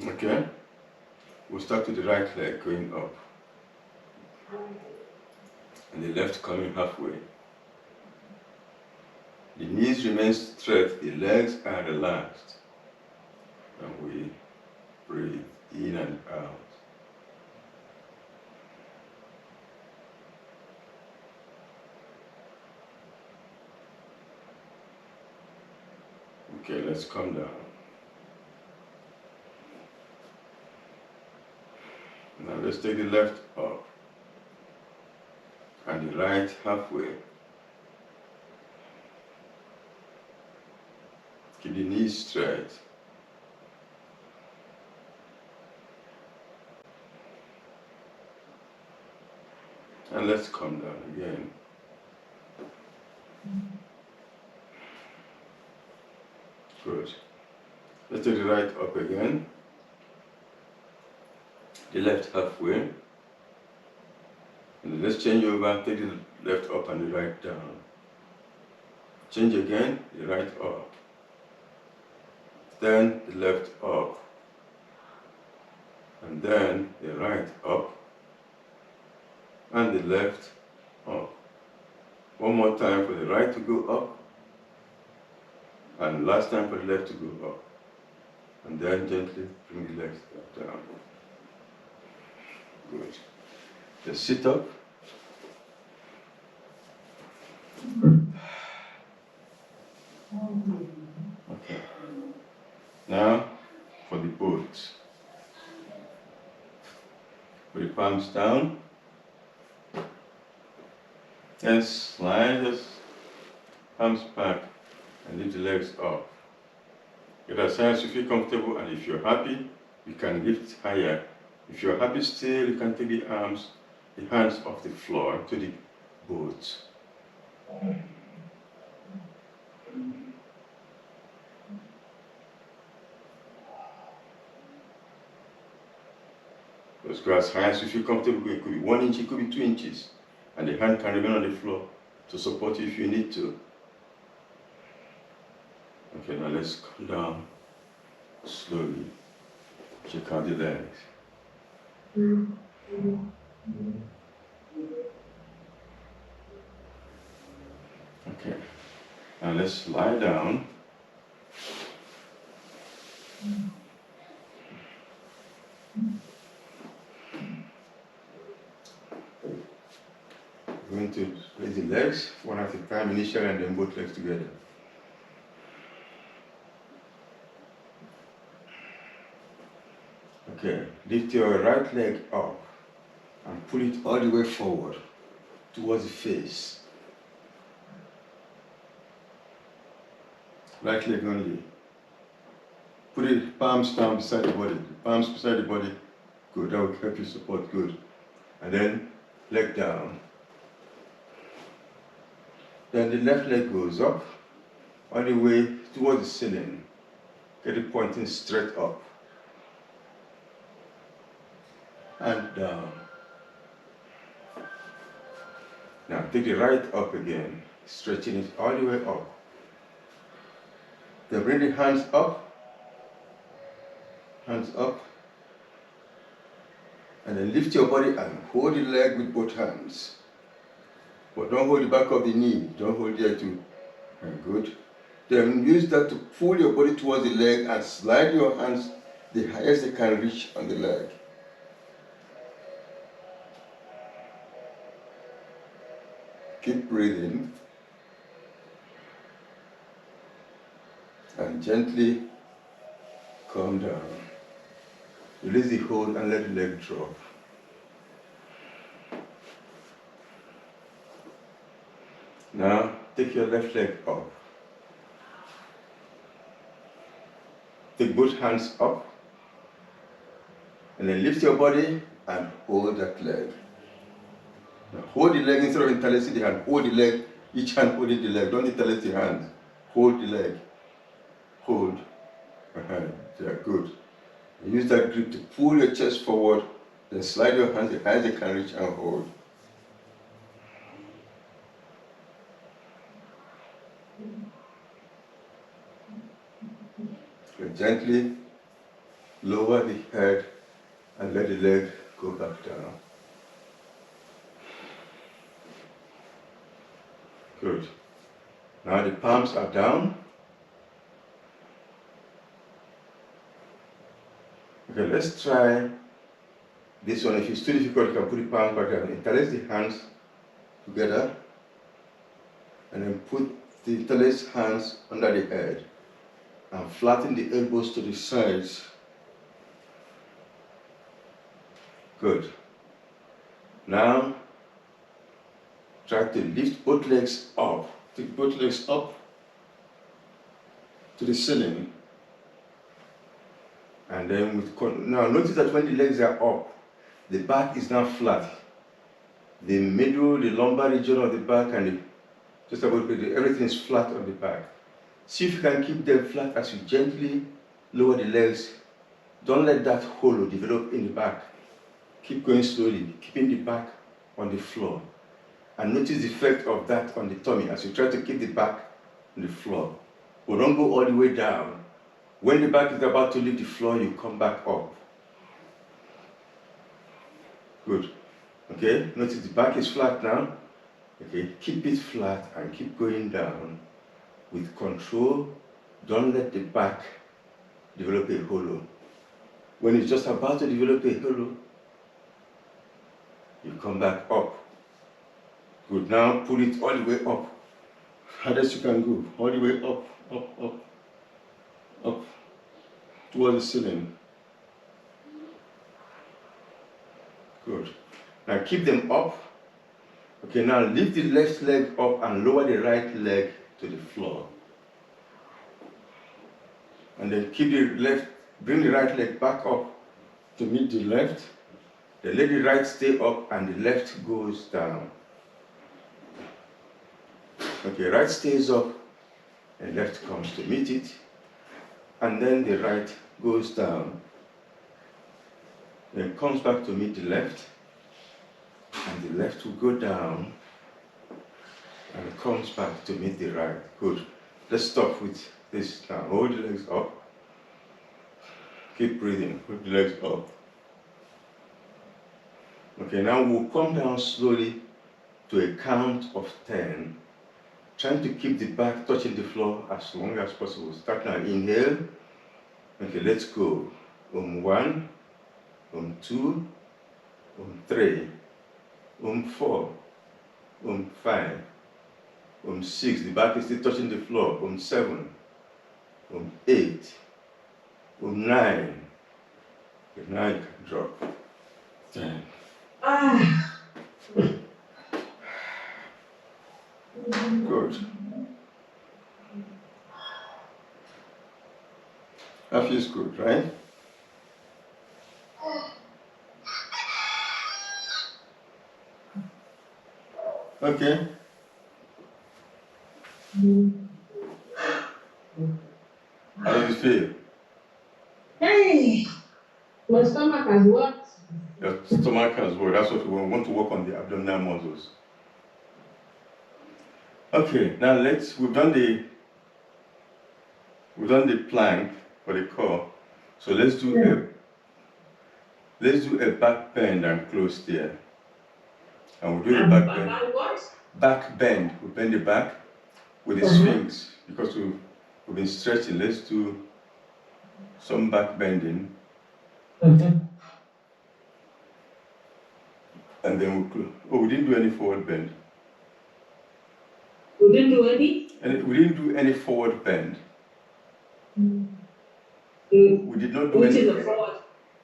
[SPEAKER 3] Okay, we'll start with the right leg going up. And the left coming halfway. The knees remain straight, the legs are relaxed. And we breathe in and out. Okay, let's come down. Now let's take the left up and the right halfway. Keep the knees straight. And let's come down again. Good. Let's take the right up again. The left halfway. And then let's change over, take the left up and the right down. Change again, the right up. Then the left up. And then the right up. And the left up. One more time for the right to go up. And last time for the left to go up. And then gently bring the legs back down. Good. Just sit up. Okay. Now for the boat. Put the palms down. And slide the palms back and lift the legs up. Get as high as you feel comfortable, and if you're happy, you can lift higher. If you're happy still, you can take the hands off the floor to the boat. Just go as high as you feel comfortable. It could be 1 inch, it could be 2 inches. And the hand can remain on the floor to support you if you need to. Okay, now let's come down slowly. Check out the legs. Okay, now let's lie down. We're going to raise the legs one at a time initially and then both legs together. Okay, lift your right leg up and pull it all the way forward towards the face. Right leg only. Put the palms down beside the body. The palms beside the body. Good, that will help you support. Good. And then leg down. Then the left leg goes up all the way towards the ceiling. Get it pointing straight up. And down. Now take the right up again, stretching it all the way up. Then bring the hands up, And then lift your body and hold the leg with both hands. But don't hold the back of the knee. Don't hold there too. Good. Then use that to pull your body towards the leg and slide your hands the highest they can reach on the leg. Keep breathing. And gently calm down. Release the hold and let the leg drop. Now take your left leg up. Take both hands up. And then lift your body and hold that leg. Now hold the leg instead of interlacing the hand. Hold the leg, each hand holding the leg. Don't interlace the hand. Hold the leg. Hold. Yeah, good. Use that grip to pull your chest forward, then slide your hands as high as you can reach and hold. And gently lower the head and let the leg go back down. Good. Now the palms are down. Okay, let's try this one. If it's too difficult, you can put the palms back down. Interlace the hands together and then put the interlaced hands under the head and flatten the elbows to the sides. Good. Now try to lift both legs up. Take both legs up to the ceiling. And then now notice that when the legs are up, the back is now flat. The middle, the lumbar region of the back, and just about everything is flat on the back. See if you can keep them flat as you gently lower the legs. Don't let that hollow develop in the back. Keep going slowly, keeping the back on the floor. And notice the effect of that on the tummy as you try to keep the back on the floor. But don't go all the way down. When the back is about to leave the floor, you come back up. Good. Okay, notice the back is flat now. Okay, keep it flat and keep going down with control. Don't let the back develop a hollow. When it's just about to develop a hollow, you come back up. Good. Now pull it all the way up. Hardest you can go. All the way up, up, up, up towards the ceiling. Good. Now keep them up. Okay, now lift the left leg up and lower the right leg to the floor. And then keep the left, bring the right leg back up to meet the left. Then let the right stay up and the left goes down. Okay, right stays up and left comes to meet it. And then the right goes down. Then comes back to meet the left. And the left will go down and it comes back to meet the right. Good. Let's stop with this now. Hold the legs up. Keep breathing. Hold the legs up. Okay, now we'll come down slowly to a count of 10. Trying to keep the back touching the floor as long as possible. Start now. Inhale. Okay, let's go. 1, 2, 3. 4, 5, 6, the back is still touching the floor. 7, 8, 9. Okay, now you can drop. 10. Good. That feels good, right? Okay. How do you feel?
[SPEAKER 2] Hey, my stomach has worked.
[SPEAKER 3] Your stomach has worked. That's what we want to work on, the abdominal muscles. Okay, now we've done the plank for the core. So let's do Let's do a back bend and close there. And we'll do the
[SPEAKER 2] And
[SPEAKER 3] back bend.
[SPEAKER 2] what?
[SPEAKER 3] Back bend. We bend the back with the Sphinx because we've been stretching. Let's do some back bending. And then we'll close. Oh, we didn't do any forward bend.
[SPEAKER 2] We didn't do any?
[SPEAKER 3] We didn't do any forward bend.
[SPEAKER 2] We
[SPEAKER 3] did not do
[SPEAKER 2] Which
[SPEAKER 3] any.
[SPEAKER 2] is a forward?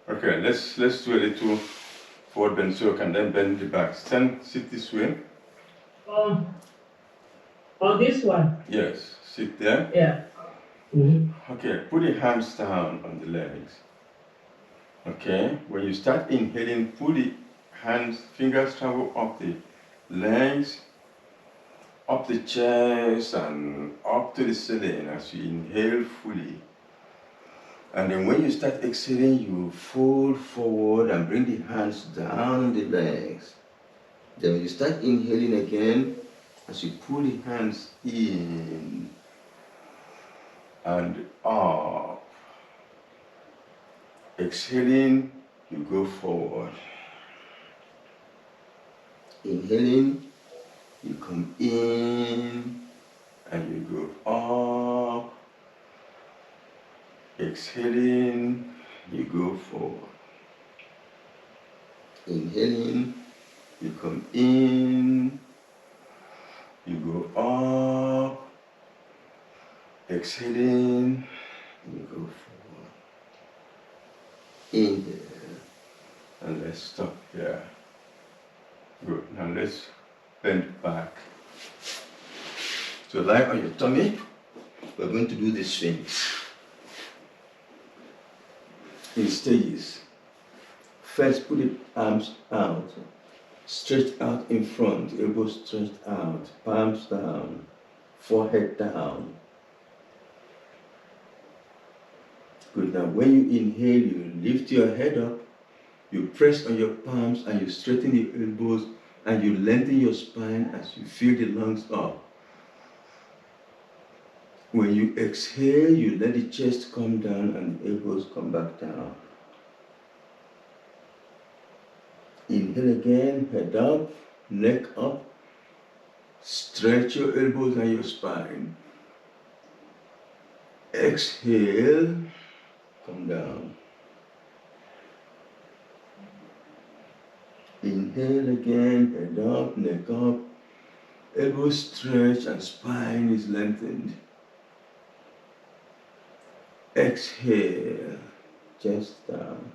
[SPEAKER 3] Okay, let's do a little forward bend so I can then bend the back. Sit this way.
[SPEAKER 2] On this one?
[SPEAKER 3] Yes, sit there.
[SPEAKER 2] Yeah.
[SPEAKER 3] Okay, put your hands down on the legs. Okay, when you start inhaling, pull the fingers travel up the legs, up the chest, and up to the ceiling as you inhale fully. And then when you start exhaling, you fold forward and bring the hands down the legs. Then when you start inhaling again, as you pull the hands in and up. Exhaling, you go forward. Inhaling, you come in and you go up. Exhaling, you go forward. Inhaling, you come in, you go up. Exhaling, you go forward. Inhale, and let's stop here. Good. Now let's bend back. So lie on your tummy. We're going to do the Sphinx in stages. First, put the arms out, stretched out in front, elbows stretched out, palms down, forehead down. Good. Now, when you inhale, you lift your head up, you press on your palms, and you straighten your elbows, and you lengthen your spine as you feel the lungs up. When you exhale, you let the chest come down and the elbows come back down. Inhale again, head up, neck up, stretch your elbows and your spine. Exhale, come down. Inhale again, head up, neck up, elbows stretch and spine is lengthened. Exhale, chest down.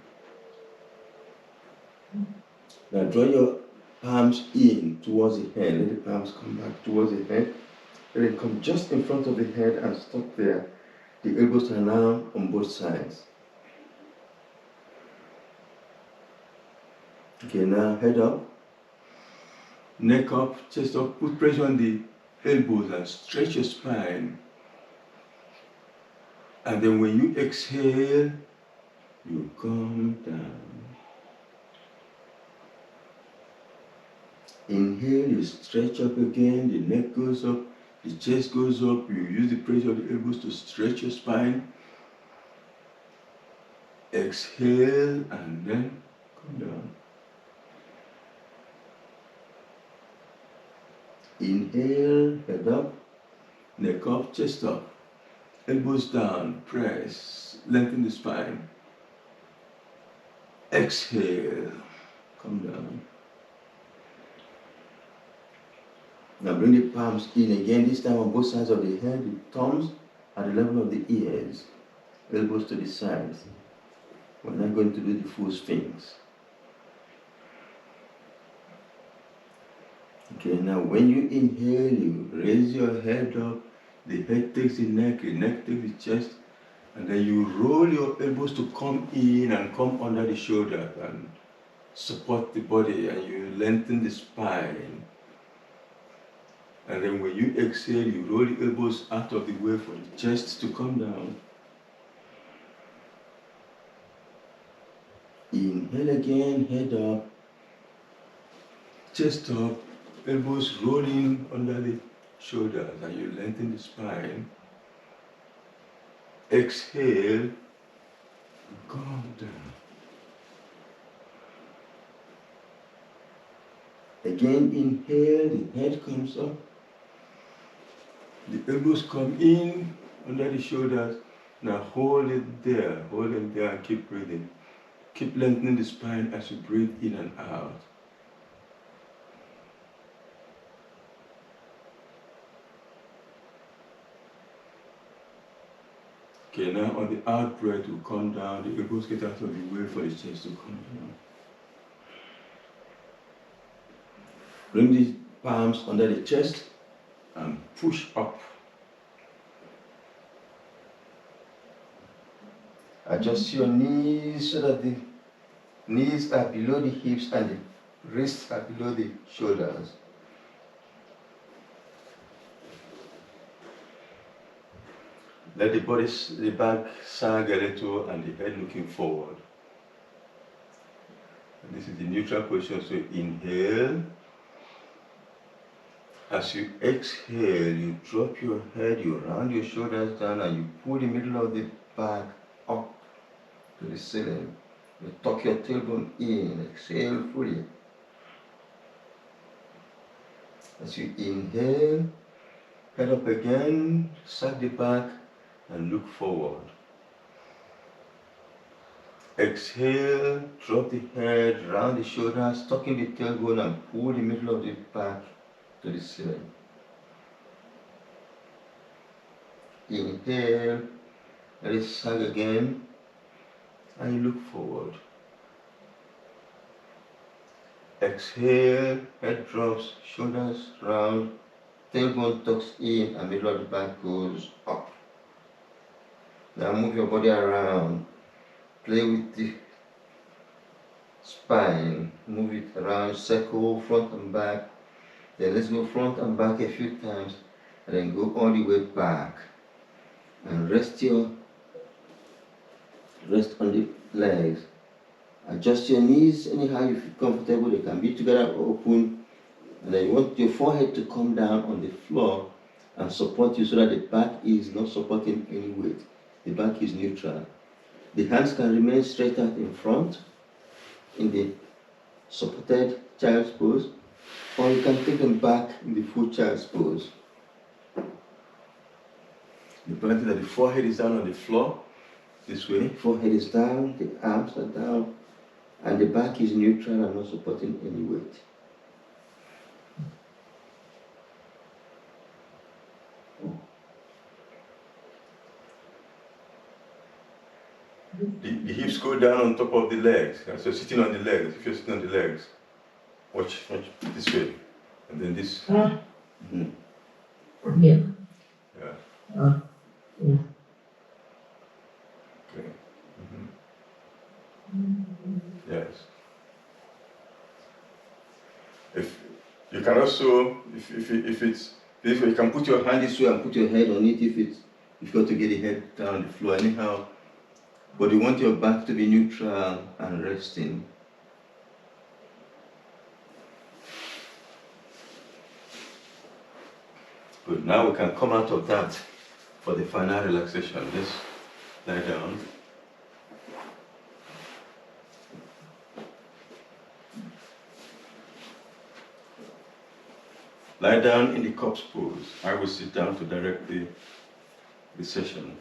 [SPEAKER 3] Now draw your palms in towards the head. Let the palms come back towards the head. Let it come just in front of the head and stop there. The elbows are now on both sides. Okay, now head up, neck up, chest up. Put pressure on the elbows and stretch your spine. And then when you exhale, you come down. Inhale, you stretch up again, the neck goes up, the chest goes up, you use the pressure of the elbows to stretch your spine. Exhale and then come down. Inhale, head up, neck up, chest up, elbows down, press, lengthen the spine. Exhale, come down. Now bring the palms in again, this time on both sides of the head, the thumbs at the level of the ears, elbows to the sides. We're not going to do the full Sphinx. Okay, now when you inhale, you raise your head up, the head takes the neck takes the chest, and then you roll your elbows to come in and come under the shoulder and support the body, and you lengthen the spine. And then when you exhale, you roll the elbows out of the way for the chest to come down. Inhale again, head up, chest up, elbows rolling under the shoulders, and you lengthen the spine. Exhale, come down. Again, inhale, the head comes up. The elbows come in under the shoulders. Now hold it there, and keep breathing. Keep lengthening the spine as you breathe in and out. Okay, now on the out breath, we come down, the elbows get out of the way for the chest to come down. Bring the palms under the chest and push up. Adjust your knees so that the knees are below the hips and the wrists are below the shoulders. Let the back sag a little and the head looking forward. And this is the neutral position, so inhale. As you exhale, you drop your head, you round your shoulders down, and you pull the middle of the back up to the ceiling. You tuck your tailbone in, exhale fully. As you inhale, head up again, sag the back, and look forward. Exhale, drop the head, round the shoulders, tucking the tailbone, and pull the middle of the back to the ceiling. Inhale, let it sag again, and you look forward. Exhale, head drops, shoulders round, tailbone tucks in, and middle of the back goes up. Now move your body around, play with the spine, move it around, circle front and back. Then let's go front and back a few times, and then go all the way back. And rest on the legs. Adjust your knees anyhow you feel comfortable. They can be together or open. And then you want your forehead to come down on the floor and support you so that the back is not supporting any weight. The back is neutral. The hands can remain straight out in front in the supported child's pose, or you can take them back in the full child's pose. Important that the forehead is down on the floor, this way. Forehead is down, the arms are down, and the back is neutral and not supporting any weight. The hips go down on top of the legs. So sitting on the legs, if you're sitting on the legs, watch this way. And then this.
[SPEAKER 2] Yeah.
[SPEAKER 3] Yeah.
[SPEAKER 2] Yeah.
[SPEAKER 3] Okay. Yes. If you can also, if you can put your hand this way and put your head on it if you got to get the head down on the floor anyhow. But you want your back to be neutral and resting. Good. Now we can come out of that for the final relaxation. Let's lie down. Lie down in the corpse pose. I will sit down to direct the session.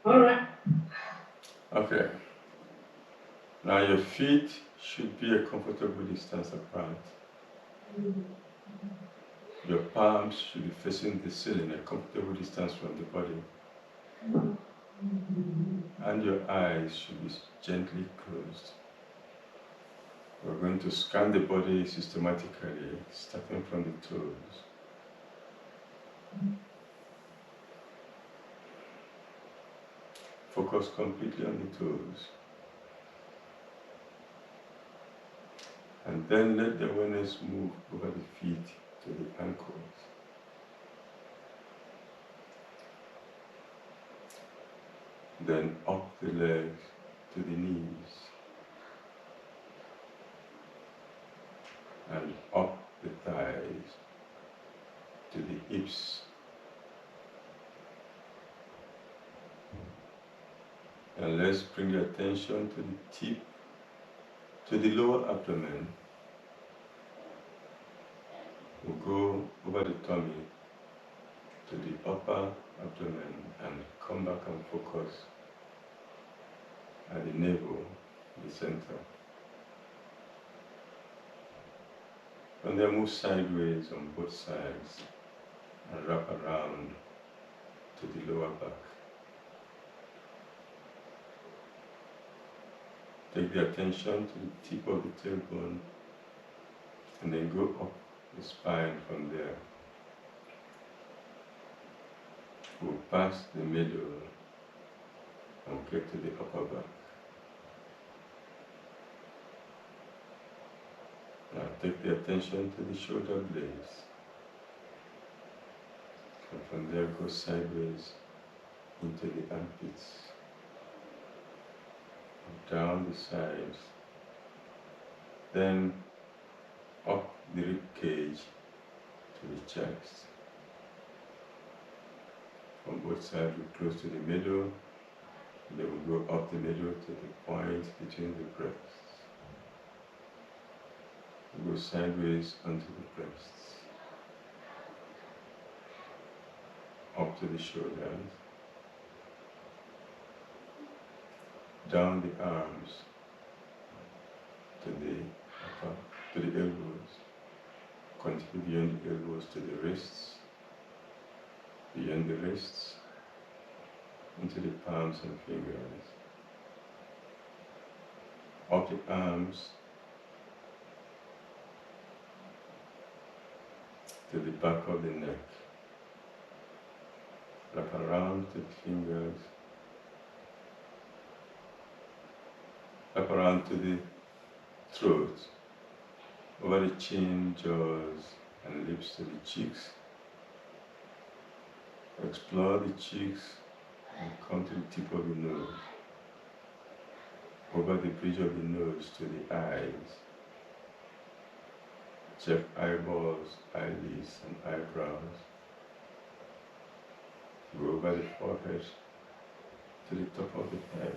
[SPEAKER 2] All right.
[SPEAKER 3] Okay. Now your feet should be a comfortable distance apart. Your palms should be facing the ceiling, a comfortable distance from the body. And your eyes should be gently closed. We're going to scan the body systematically, starting from the toes. Focus completely on the toes. And then let the awareness move over the feet to the ankles. Then up the legs to the knees. And up the thighs to the hips. And let's bring the attention to the tip, to the lower abdomen. We'll go over the tummy to the upper abdomen and come back and focus at the navel, the center. And then move sideways on both sides and wrap around to the lower back. Take the attention to the tip of the tailbone and then go up the spine from there. We'll pass the middle and get to the upper back. Now take the attention to the shoulder blades. And from there go sideways into the armpits. Down the sides, then up the rib cage to the chest. From both sides we close to the middle, then we go up the middle to the point between the breasts. We go sideways onto the breasts, up to the shoulders, down the arms to the elbows, continue beyond the elbows to the wrists, beyond the wrists, into the palms and fingers, up the arms to the back of the neck, wrap around to the fingers, wrap around to the throat, over the chin, jaws, and lips to the cheeks. Explore the cheeks and come to the tip of the nose, over the bridge of the nose to the eyes. Check eyeballs, eyelids, and eyebrows. Go over the forehead to the top of the head.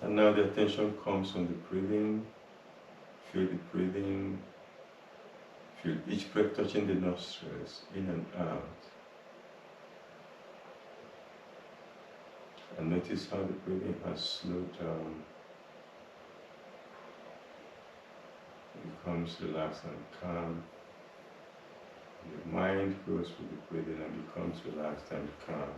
[SPEAKER 3] And now the attention comes on the breathing. Feel the breathing. Feel each breath touching the nostrils, in and out. And notice how the breathing has slowed down. It becomes relaxed and calm. The mind goes with the breathing and becomes relaxed and calm.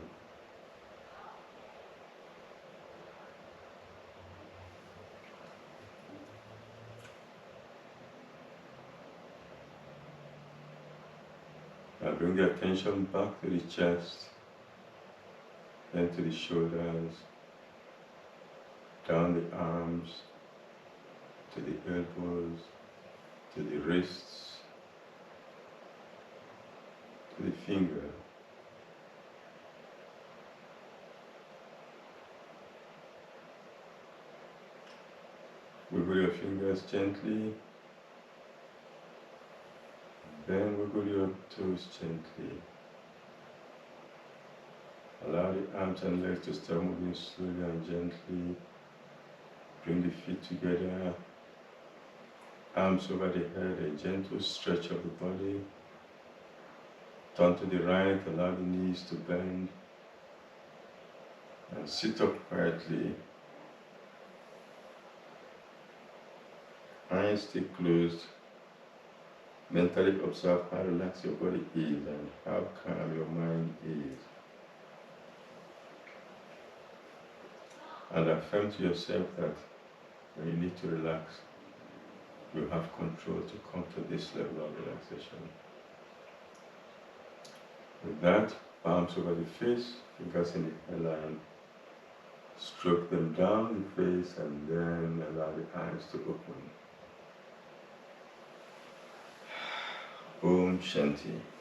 [SPEAKER 3] Now bring the attention back to the chest, then to the shoulders, down the arms, to the elbows, to the wrists, to the finger. Wiggle your fingers gently. Then wiggle your toes gently. Allow the arms and legs to start moving slowly and gently. Bring the feet together. Arms over the head, a gentle stretch of the body. Turn to the right, allow the knees to bend. And sit up quietly. Eyes stay closed. Mentally observe how relaxed your body is and how calm your mind is. And affirm to yourself that when you need to relax, you have control to come to this level of relaxation. With that, palms over the face, fingers in the hairline, stroke them down the face and then allow the eyes to open. Om Shanti.